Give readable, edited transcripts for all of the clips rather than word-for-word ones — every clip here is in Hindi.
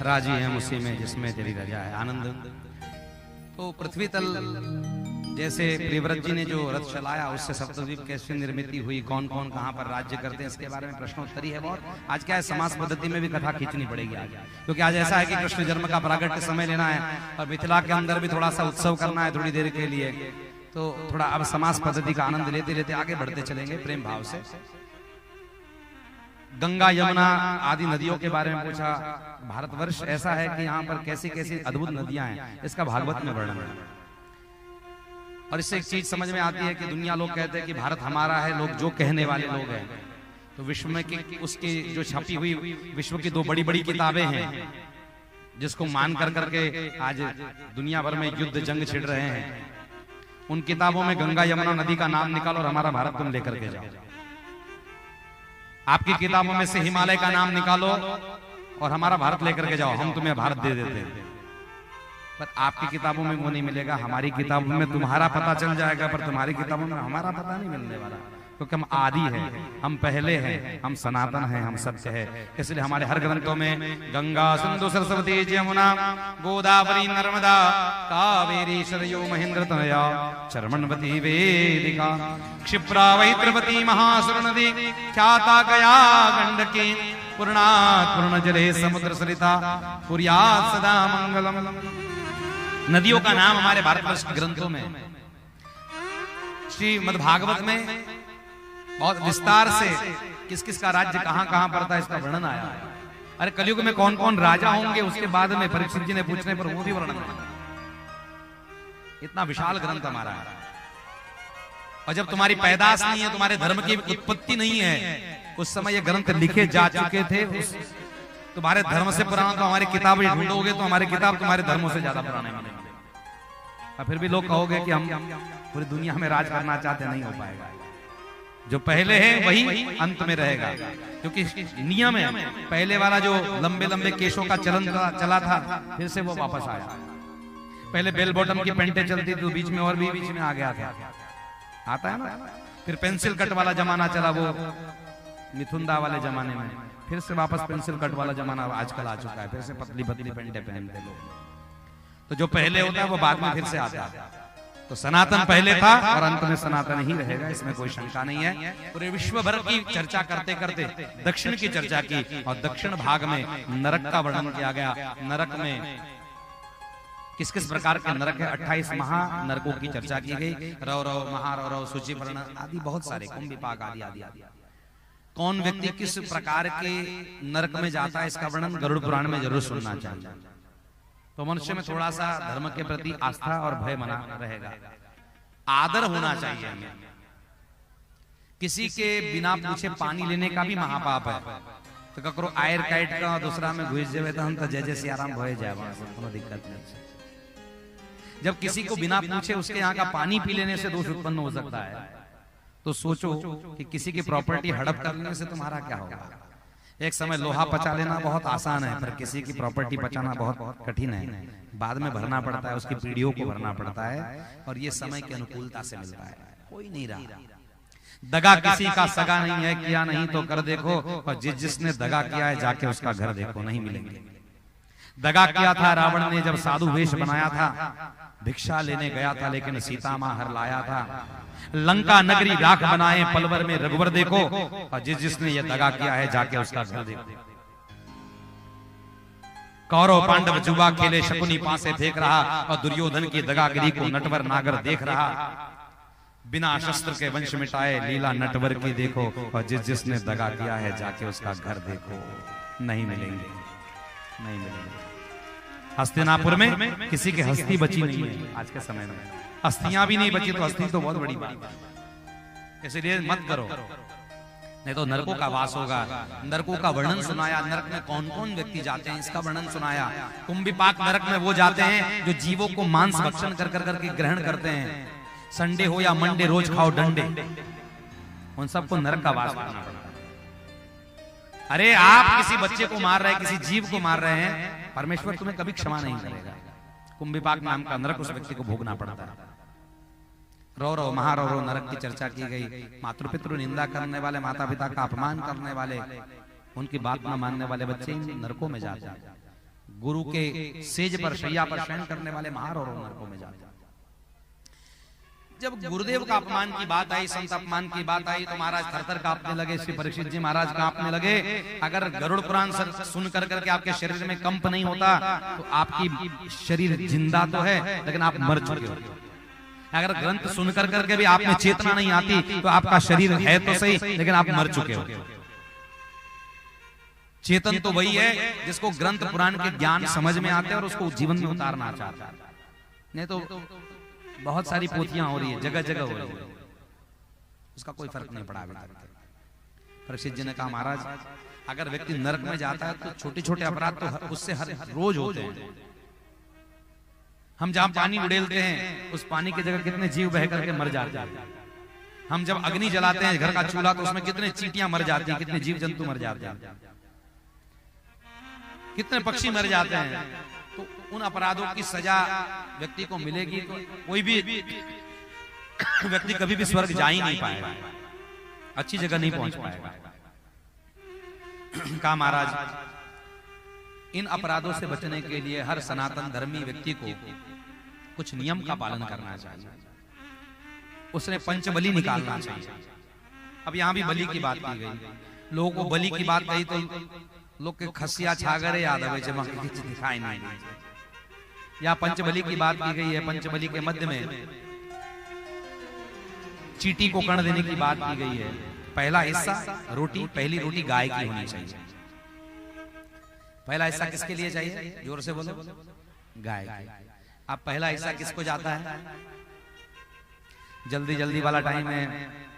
राजी हम उसी में जिसमें तेरी रजा है। आनंद। तो पृथ्वी तल जैसे प्रियव्रत जी ने जो रथ चलाया उससे सप्तद्वीप कैसे निर्मित हुई, कौन कौन कहां पर राज्य करते हैं, इसके बारे में प्रश्नोत्तरी है बहुत। आज क्या है, समास पद्धति में भी कथा खींचनी पड़ेगी आज, क्योंकि आज ऐसा है कि कृष्ण जन्म का प्रागट्य समय लेना है और मिथिला के अंदर भी थोड़ा सा उत्सव करना है थोड़ी देर के लिए। तो थोड़ा अब समास पद्धति का आनंद लेते लेते आगे बढ़ते चलेंगे प्रेम भाव से। गंगा यमुना आदि नदियों के बारे में पूछा। भारतवर्ष ऐसा है कि यहाँ पर कैसी कैसी अद्भुत नदियां हैं, इसका भागवत में वर्णन है। और इससे एक चीज समझ में आती है कि दुनिया लोग कहते हैं कि भारत हमारा है, लोग जो कहने वाले लोग हैं। तो विश्व में की उसकी जो छपी हुई विश्व की दो बड़ी बड़ी किताबें हैं जिसको मान कर करके आज दुनिया भर में युद्ध जंग छिड़ रहे हैं, उन किताबों में गंगा यमुना नदी का नाम निकालो और हमारा भारत तुम लेकर के जाओ। आपकी किताबों में से हिमालय का नाम निकालो और हमारा भारत लेकर के जाओ, हम तुम्हें भारत दे देते हैं। पर आपकी किताबों में वो नहीं मिलेगा, हमारी किताबों में तुम्हारा पता चल जाएगा पर तुम्हारी किताबों में हमारा पता नहीं मिलने वाला, क्योंकि हम आदि हैं, हम पहले हैं, हम सनातन हैं, हम सत्य है। इसलिए हमारे हर ग्रंथों में गंगा सिंधु सरस्वती यमुना गोदावरी नर्मदा कावेरी सरयू महेंद्र तनया चर्मणवती वेदिका क्षिप्रा वैत्रवती महासुर नदी ख्याता गया गंडकी पूर्णात् पूर्ण जले समुद्र सरिता कुर्यात् सदा मंगलम। नदियों का नाम हमारे भारतवर्ष के ग्रंथों में, श्रीमद्भागवत में बहुत विस्तार से किस किस का राज्य कहां कहां पड़ता है इसका वर्णन आया है। अरे कलयुग में कौन कौन राजा होंगे उसके बाद में परीक्षित जी ने पूछने पर वो भी वर्णन है। इतना विशाल ग्रंथ हमारा है। और जब तुम्हारी पैदाश नहीं है, तुम्हारे धर्म की उत्पत्ति नहीं है, उस समय ये ग्रंथ लिखे जा चुके थे। तुम्हारे धर्म से पुराना तो हमारी किताब ढूंढोगे तो हमारी किताब तुम्हारे धर्मों से ज्यादा पुराने मिलेंगे। और फिर भी लोग कहोगे कि हम पूरी दुनिया में राज करना चाहते, नहीं हो पाएगा। जो पहले है वही अंत में रहेगा, क्योंकि नियम है पहले वाला जो लंबे लंबे केशों का चलन चला था फिर से वो वापस आया। पहले बेल बॉटम की पेंटें चलती थी, बीच में और भी बीच में आ गया था, आता है ना। फिर पेंसिल कट वाला जमाना चला, वो मिथुंदा वाले जमाने में, फिर से वापस पेंसिल कट वाला जमाना आजकल आ चुका है, फिर से पतली पतली पेंटें पहनते लोग। तो जो पहले होता है वो बाद में फिर से आता है। तो सनातन पहले था और अंत में सनातन ही रहेगा, इसमें कोई शंका नहीं है। पूरे विश्व भर की चर्चा करते करते दक्षिण की चर्चा की, और दक्षिण भाग में नरक का वर्णन किया गया। नरक में किस किस प्रकार के नरक है, 28 महानरकों की चर्चा की गई। रौरव, महारौरव, सूचिवर्ण आदि बहुत सारे, कुंभिपाक आदि आदि आदि। कौन व्यक्ति किस प्रकार के नरक में जाता है इसका वर्णन गरुड़ पुराण में जरूर सुनना चाहिए। तो मनुष्य में थोड़ा सा धर्म के प्रति आस्था और भय बना रहेगा, आदर होना चाहिए हमें। किसी के बिना पूछे पानी लेने का भी महापाप है। तो ककरो आयर काइट का दूसरा में घुस जाए तो हम तो जय जय सिया राम भय जाए, कोनो दिक्कत नहीं। जब किसी को बिना पूछे उसके यहाँ का पानी पी लेने से दोष उत्पन्न हो सकता है, तो सोचो कि किसी की प्रॉपर्टी हड़प करने से तुम्हारा क्या होगा। एक समय लोहा पचा लेना बहुत आसान है, पर किसी की प्रॉपर्टी पचाना बहुत कठिन है। बाद में भरना पड़ता है, उसकी पीढ़ियों को भरना पड़ता है, और ये समय की अनुकूलता से मिलता है। कोई नहीं रहा, दगा किसी का सगा नहीं है, किया नहीं तो कर देखो, और जिसने दगा किया है जाके उसका घर देखो, नहीं मिलेंगे। दगा किया था रावण ने जब साधु वेश बनाया था, भिक्षा लेने गया था लेकिन सीता मां हर लाया था। लंका नगरी राख बनाए पलवर में रघुवर देखो, और जिसने ये दगा किया है जाके उसका घर देखो। कौरव पांडव जुआ खेले, शकुनी पासे फेंक रहा, और दुर्योधन की दगागिरी को नटवर नागर देख रहा। बिना शस्त्र के वंश मिटाए लीला नटवर की देखो, और जिसने दगा किया है जाके उसका घर देखो, नहीं मिलेंगे, नहीं मिलेंगे। हस्तिनापुर में किसी की हस्ती बची नहीं है आज के समय में, अस्थियां भी नहीं बची, तो अस्थि तो बहुत बड़ी बात है। इसलिए मत करो, नहीं तो नरकों का वास होगा। नरकों का वर्णन सुनाया, नरक में कौन कौन व्यक्ति जाते हैं इसका वर्णन सुनाया। कुंभिपाक नरक में वो जाते हैं जो जीवों को मांस भक्षण कर कर करके ग्रहण करते हैं। संडे हो या मंडे रोज खाओ डंडे, उन सबको नरक का वास करना पड़ता है। अरे आप किसी बच्चे को मार रहे हैं, किसी जीव को मार रहे हैं, परमेश्वर तुम्हें कभी क्षमा नहीं करेगा। कुंभिपाक नाम का नरक उस व्यक्ति को भोगना पड़ता है। रौरव, महारौरव नरक की चर्चा की गई। मातृपितृ निंदा करने वाले, माता पिता का अपमान करने वाले, उनकी बात न मानने वाले बच्चे इन नरकों में जाते हैं। गुरु के सेज पर शैया पर शयन करने वाले महार और नरकों में जाते। जब गुरुदेव का अपमान की बात आई, संत अपमान की बात आई, तो महाराज थरथर कांपने लगे। श्री परीक्षित जी महाराज कांपने लगे। अगर गरुड़ पुराण सुन करके आपके शरीर में कंप नहीं होता तो आपकी शरीर जिंदा तो है लेकिन आप मर चुके हो। अगर ग्रंथ सुन करके भी आप में चेतना नहीं आती तो आपका शरीर है तो सही लेकिन आप मर चुके हो। चेतन तो वही है जिसको ग्रंथ पुराण के ज्ञान समझ में आते हैं और उसको जीवन में उतारना चाहता है। नहीं तो बहुत सारी पोथियां हो रही है, जगह जगह हो रही है, उसका कोई फर्क नहीं पड़ा अभी तक। परीक्षित जी ने कहा महाराज अगर व्यक्ति नरक में जाता है तो छोटे छोटे अपराध तो उससे हर रोज होते हैं। हम जहां पानी उड़ेलते हैं उस पानी की जगह कितने जीव बह करके मर जाते हैं। हम जब अग्नि जलाते हैं घर का चूल्हा तो उसमें कितने चींटियां मर जाती हैं, कितने जीव जंतु मर जाते हैं, कितने पक्षी मर जाते हैं। तो उन अपराधों की सजा व्यक्ति को मिलेगी तो कोई भी व्यक्ति कभी भी स्वर्ग जा ही नहीं पाएगा, अच्छी जगह नहीं पहुंच पाएगा। कहा महाराज इन अपराधों से बचने के लिए हर सनातन धर्मी व्यक्ति को कुछ नियम का पालन करना चाहिए। उसने पंचबली निकालना चाहिए। अब यहां भी बलि की बात की गई, लोगों को बलि की बात कही तो लोग के खसिया छागरे याद आवे दिखाई नहीं। या पंचबली की बात की गई है, पंचबली के मध्य में चींटी को कर्ण देने की बात की गई है। पहला हिस्सा रोटी, पहली रोटी गाय की होनी चाहिए। पहला हिस्सा किसके लिए चाहिए, जोर से बोलो, गाय की। अब पहला हिस्सा किसको जाता है, जल्दी जल्दी वाला टाइम है,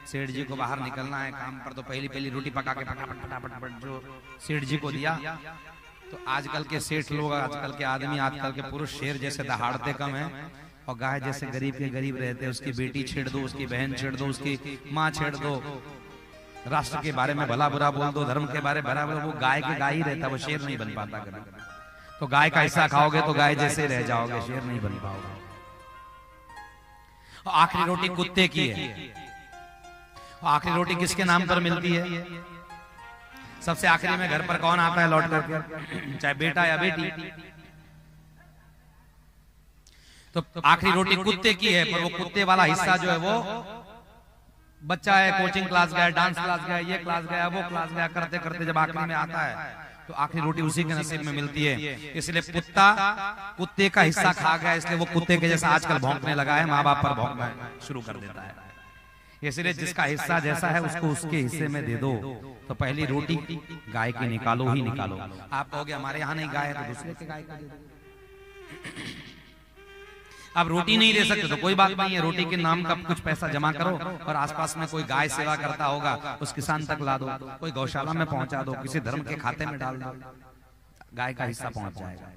सेठ जी को बाहर निकलना है काम पर, तो पहली रोटी पका के फटाफट जो सेठ जी को दिया। तो आजकल के सेठ लोग, आजकल के आदमी, आजकल के पुरुष शेर जैसे दहाड़ते कम है और गाय जैसे गरीब के गरीब रहते हैं। उसकी बेटी छेड़ दो, उसकी बहन छेड़ दो, उसकी माँ छेड़ दो, राष्ट्र के बारे में भला बुरा बोल दो, धर्म के बारे में भला बुरा, वो गाय के गाय ही रहता, वो शेर नहीं बन पाता कभी। तो गाय का हिस्सा खाओगे तो गाय जैसे रह जाओगे, शेर नहीं बन पाओगे। आखिरी रोटी कुत्ते की है। आखिरी रोटी किसके नाम पर मिलती है, सबसे आखिरी में घर पर कौन आता है लौट करके, चाहे बेटा या बेटी। तो आखिरी रोटी कुत्ते की है, पर वो कुत्ते वाला हिस्सा जो है वो बच्चा है, कोचिंग क्लास गया, डांस क्लास गया, ये क्लास गया, वो क्लास गया, करते करते जब आखिरी में आता है तो आखिरी रोटी उसी के नसीब में मिलती है। इसलिए कुत्ता कुत्ते का हिस्सा खा गया, इसलिए वो कुत्ते के जैसा आजकल भौंकने लगा है, माँ बाप पर भौंकना शुरू कर देता है। इसलिए जिसका हिस्सा जैसा है उसको उसके हिस्से में दे दो। तो पहली रोटी गाय की निकालो ही निकालो। आप कहोगे हमारे यहाँ नहीं गाय है तो दूसरे के गाय का दे दो। अब रोटी नहीं दे सकते तो कोई बात नहीं है, रोटी के नाम का कुछ पैसा जमा करो और आसपास में कोई गाय सेवा करता होगा उस किसान तक ला दो, कोई गौशाला में पहुंचा दो, किसी धर्म के खाते में डाल दो, गाय का हिस्सा पहुंच जाएगा।